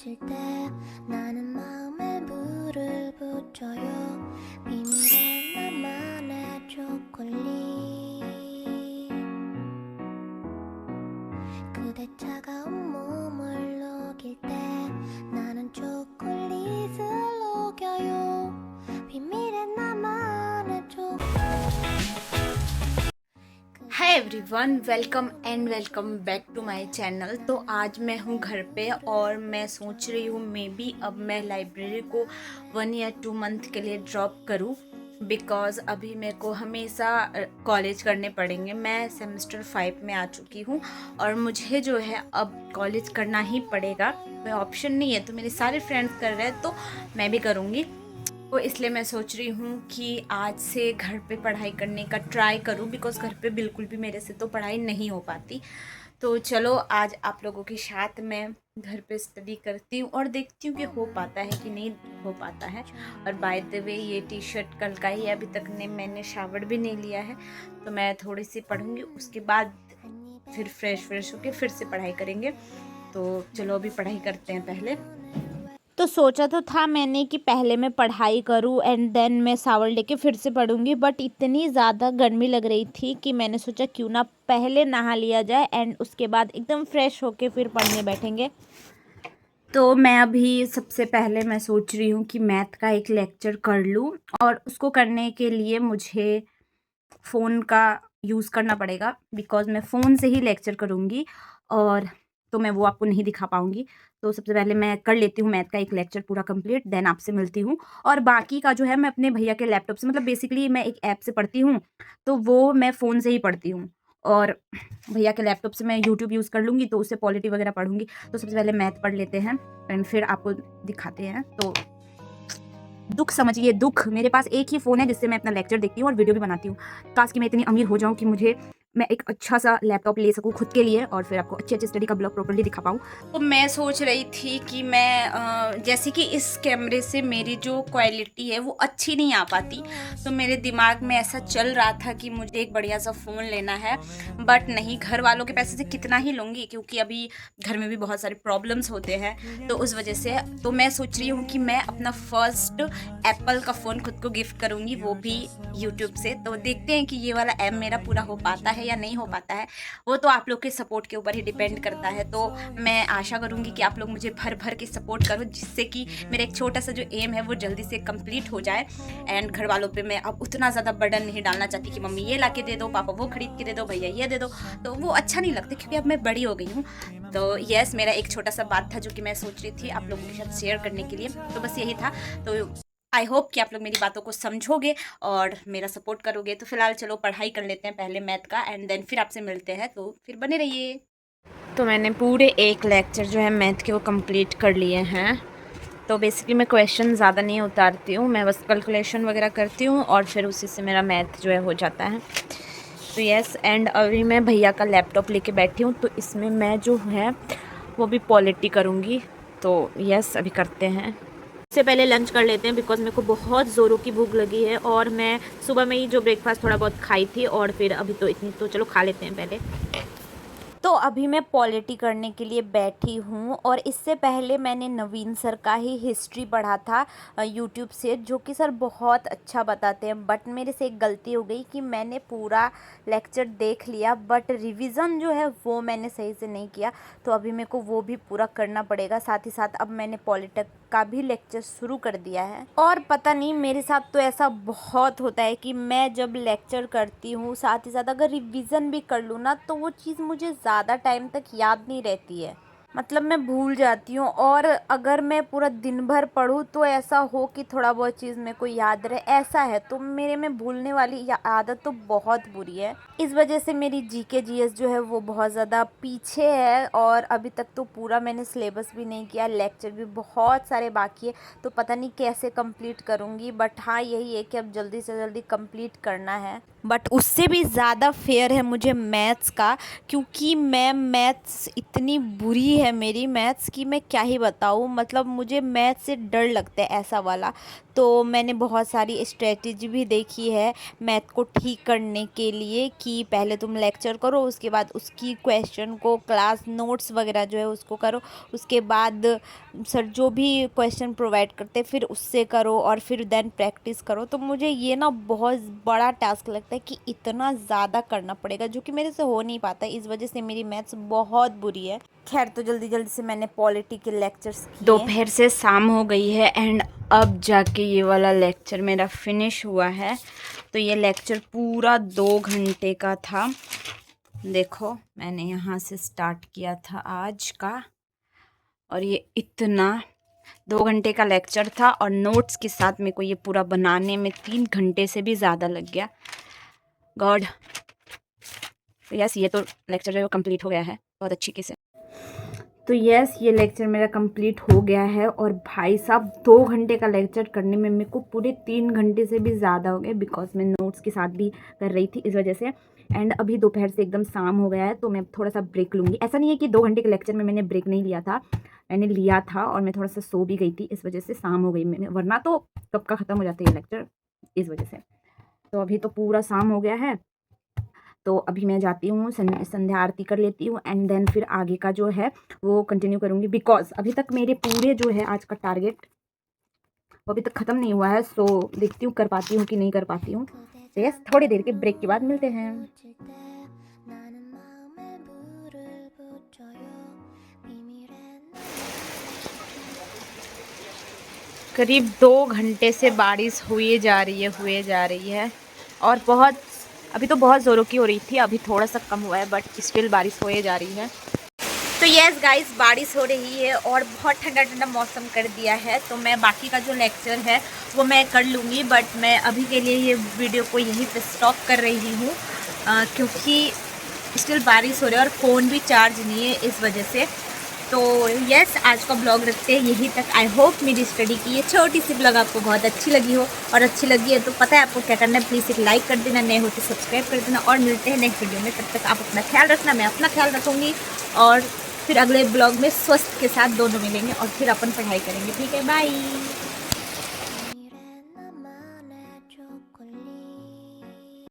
맺힐 때 나는 마음에 물을 붙여요. 비밀의 나만의 초콜릿. 그대 차가운 몸을 녹일 때 나는 초콜릿을 녹여요. 비밀의 나만의 초콜릿. Hi everyone, welcome back to my channel. तो आज मैं हूँ घर पे और मैं सोच रही हूँ मे बी अब मैं लाइब्रेरी को 1 या 2 मंथ के लिए ड्रॉप करूँ, बिकॉज़ अभी मेरे को हमेशा कॉलेज करने पड़ेंगे। मैं सेमेस्टर 5 में आ चुकी हूँ और मुझे जो है अब कॉलेज करना ही पड़ेगा, कोई ऑप्शन नहीं है। तो मेरे सारे फ्रेंड्स कर रहे हैं तो मैं भी करूँगी। तो इसलिए मैं सोच रही हूँ कि आज से घर पे पढ़ाई करने का ट्राई करूँ, बिकॉज़ घर पे बिल्कुल भी मेरे से तो पढ़ाई नहीं हो पाती। तो चलो आज आप लोगों के साथ मैं घर पे स्टडी करती हूँ और देखती हूँ कि हो पाता है कि नहीं हो पाता है। और बाय द वे ये टी शर्ट कल का ही है, अभी तक ने मैंने शावर भी नहीं लिया है। तो मैं थोड़ी सी पढ़ूँगी, उसके बाद फिर फ्रेश होके फिर से पढ़ाई करेंगे। तो चलो अभी पढ़ाई करते हैं पहले। तो सोचा तो था मैंने कि पहले मैं पढ़ाई करूं एंड देन मैं शावर लेके फिर से पढ़ूंगी, बट इतनी ज़्यादा गर्मी लग रही थी कि मैंने सोचा क्यों ना पहले नहा लिया जाए एंड उसके बाद एकदम फ्रेश होके फिर पढ़ने बैठेंगे। तो मैं अभी सबसे पहले मैं सोच रही हूँ कि मैथ का एक लेक्चर कर लूँ और उसको करने के लिए मुझे फ़ोन का यूज़ करना पड़ेगा, बिकॉज़ मैं फ़ोन से ही लेक्चर करूँगी और तो मैं वो आपको नहीं दिखा पाऊँगी। तो सबसे पहले मैं कर लेती हूँ मैथ का एक लेक्चर पूरा कंप्लीट, देन आपसे मिलती हूँ। और बाकी का जो है मैं अपने भैया के लैपटॉप से, मतलब बेसिकली मैं एक ऐप से पढ़ती हूँ, तो वो मैं फ़ोन से ही पढ़ती हूँ। और भैया के लैपटॉप से मैं यूट्यूब यूज़ कर लूँगी, तो उससे पॉलिटी वगैरह पढ़ूँगी। तो सबसे पहले मैथ पढ़ लेते हैं एंड फिर आपको दिखाते हैं। तो दुःख समझिए, दुःख, मेरे पास एक ही फ़ोन है जिससे मैं अपना लेक्चर देखती हूँ और वीडियो भी बनाती हूँ। काश कि मैं इतनी अमीर हो जाऊँ कि मैं एक अच्छा-सा लैपटॉप ले सकूँ खुद के लिए और फिर आपको अच्छे-अच्छे स्टडी का ब्लॉग प्रॉपर्ली दिखा पाऊँ। तो मैं सोच रही थी कि मैं जैसे कि इस कैमरे से मेरी जो क्वालिटी है वो अच्छी नहीं आ पाती, तो मेरे दिमाग में ऐसा चल रहा था कि मुझे एक बढ़िया-सा फ़ोन लेना है। बट नहीं, घर वालों के पैसे से कितना ही लूँगी, क्योंकि अभी घर में भी बहुत सारे प्रॉब्लम्स होते हैं, तो उस वजह से तो मैं सोच रही हूँ कि मैं अपना फर्स्ट एप्पल का फ़ोन खुद को गिफ्ट करूँगी, वो भी यूट्यूब से। तो देखते हैं कि ये वाला एम मेरा पूरा हो पाता है या नहीं हो पाता है, वो तो आप लोग के सपोर्ट के ऊपर ही डिपेंड करता है। तो मैं आशा करूँगी कि आप लोग मुझे भर के सपोर्ट करो, जिससे कि मेरा एक छोटा-सा जो एम है वो जल्दी से कंप्लीट हो जाए। एंड घर वालों पे मैं अब उतना ज़्यादा बर्डन नहीं डालना चाहती कि मम्मी ये ला के दे दो, पापा वो खरीद के दे दो, भैया ये दे दो, तो वो अच्छा नहीं लगता, क्योंकि अब मैं बड़ी हो गई हूँ। तो येस, मेरा एक छोटा-सा बात था जो कि मैं सोच रही थी आप लोगों के साथ शेयर करने के लिए, तो बस यही था। तो आई होप कि आप लोग मेरी बातों को समझोगे और मेरा सपोर्ट करोगे। तो फिलहाल चलो पढ़ाई कर लेते हैं पहले मैथ का एंड देन फिर आपसे मिलते हैं, तो फिर बने रहिए। तो मैंने पूरे एक लेक्चर जो है मैथ के वो कंप्लीट कर लिए हैं। तो बेसिकली मैं क्वेश्चन ज़्यादा नहीं उतारती हूँ, मैं बस कैलकुलेशन वगैरह करती हूँ और फिर उसी से मेरा मैथ जो है हो जाता है। तो यस, एंड अभी मैं भैया का लैपटॉप लेके बैठी हूँ, तो इसमें मैं जो है वो भी पॉलिटी करूँगी। तो यस, अभी करते हैं। इससे पहले लंच कर लेते हैं, बिकॉज़ मेरे को बहुत ज़ोरों की भूख लगी है और मैं सुबह में ही जो ब्रेकफास्ट थोड़ा बहुत खाई थी और फिर अभी तो इतनी, तो चलो खा लेते हैं पहले। तो अभी मैं पॉलिटी करने के लिए बैठी हूँ और इससे पहले मैंने नवीन सर का ही हिस्ट्री पढ़ा था यूट्यूब से, जो कि सर बहुत अच्छा बताते हैं। बट मेरे से एक गलती हो गई कि मैंने पूरा लेक्चर देख लिया बट रिवीजन जो है वो मैंने सही से नहीं किया, तो अभी मेरे को वो भी पूरा करना पड़ेगा। साथ ही साथ अब मैंने पॉलिटिक का भी लेक्चर शुरू कर दिया है और पता नहीं मेरे साथ तो ऐसा बहुत होता है कि मैं जब लेक्चर करती हूँ साथ ही साथ अगर रिवीजन भी कर लूँ ना, तो वो चीज़ मुझे ज़्यादा टाइम तक याद नहीं रहती है, मतलब मैं भूल जाती हूँ। और अगर मैं पूरा दिन भर पढूँ तो ऐसा हो कि थोड़ा बहुत चीज़ मेरे को याद रहे, ऐसा है। तो मेरे में भूलने वाली आदत तो बहुत बुरी है, इस वजह से मेरी जीके जीएस जो है वो बहुत ज़्यादा पीछे है और अभी तक तो पूरा मैंने सिलेबस भी नहीं किया, लेक्चर भी बहुत सारे बाकी है, तो पता नहीं कैसे कंप्लीट करूँगी। बट हाँ, यही है कि अब जल्दी से जल्दी कंप्लीट करना है। बट उससे भी ज़्यादा फेयर है मुझे मैथ्स का, क्योंकि मैं मैथ्स इतनी बुरी है मेरी मैथ्स की, मैं क्या ही बताऊँ। मतलब मुझे मैथ्स से डर लगता है ऐसा वाला। तो मैंने बहुत सारी स्ट्रेटजी भी देखी है मैथ को ठीक करने के लिए, कि पहले तुम लेक्चर करो, उसके बाद उसकी क्वेश्चन को क्लास नोट्स वगैरह जो है उसको करो, उसके बाद सर जो भी क्वेश्चन प्रोवाइड करते फिर उससे करो, और फिर देन प्रैक्टिस करो। तो मुझे ये ना बहुत बड़ा टास्क लगता है कि इतना ज़्यादा करना पड़ेगा, जो कि मेरे से हो नहीं पाता। इस वजह से मेरी मैथ्स बहुत बुरी है। खैर, तो जल्दी जल्दी से मैंने पॉलिटी के लेक्चर्स किए। दोपहर से शाम हो गई है एंड अब जाके ये वाला लेक्चर मेरा फिनिश हुआ है। तो ये लेक्चर पूरा 2 घंटे का था। देखो, मैंने यहाँ से स्टार्ट किया था आज का, और ये इतना 2 घंटे का लेक्चर था, और नोट्स के साथ मेरे को ये पूरा बनाने में 3 घंटे से भी ज़्यादा लग गया। गॉड। तो यस, ये तो लेक्चर जो है वो कंप्लीट हो गया है बहुत अच्छी से। तो यस, ये लेक्चर मेरा कंप्लीट हो गया है, और भाई साहब 2 घंटे का लेक्चर करने में मेरे को पूरे 3 घंटे से भी ज़्यादा हो गए, बिकॉज मैं नोट्स के साथ भी कर रही थी इस वजह से। एंड अभी दोपहर से एकदम शाम हो गया है, तो मैं थोड़ा सा ब्रेक लूँगी। ऐसा नहीं है कि 2 घंटे के लेक्चर में मैंने ब्रेक नहीं लिया था, मैंने लिया था, और मैं थोड़ा सा सो भी गई थी, इस वजह से शाम हो गई मैंने, वरना तो कब का ख़त्म हो जाता है ये लेक्चर, इस वजह से। तो अभी तो पूरा शाम हो गया है, तो अभी मैं जाती हूँ, संध्या आरती कर लेती हूँ, एंड देन फिर आगे का जो है वो कंटिन्यू करूँगी, बिकॉज अभी तक मेरे पूरे जो है आज का टारगेट वो अभी तक ख़त्म नहीं हुआ है। सो देखती हूँ कर पाती हूँ कि नहीं कर पाती हूँ। तो यस, थोड़ी देर के ब्रेक के बाद मिलते हैं। करीब 2 घंटे से बारिश हुए जा रही है, और बहुत अभी तो बहुत ज़ोरों की हो रही थी, अभी थोड़ा सा कम हुआ है, बट स्टिल बारिश होए जा रही है। तो यस गाइस, बारिश हो रही है और बहुत ठंडा ठंडा मौसम कर दिया है। तो मैं बाकी का जो लेक्चर है वो मैं कर लूँगी, बट मैं अभी के लिए ये वीडियो को यहीं पे स्टॉप कर रही हूँ, क्योंकि स्टिल बारिश हो रही है और फ़ोन भी चार्ज नहीं है इस वजह से। तो यस, आज का ब्लॉग रखते हैं यहीं तक। आई होप मेरी स्टडी की ये छोटी सी ब्लॉग आपको बहुत अच्छी लगी हो, और अच्छी लगी है तो पता है आपको क्या करना है, प्लीज़ एक लाइक कर देना, नए हो तो सब्सक्राइब कर देना, और मिलते हैं नेक्स्ट वीडियो में। तब तक आप अपना ख्याल रखना, मैं अपना ख्याल रखूँगी, और फिर अगले ब्लॉग में स्वस्थ के साथ दोनों मिलेंगे, और फिर अपन पढ़ाई करेंगे। ठीक है, बाय।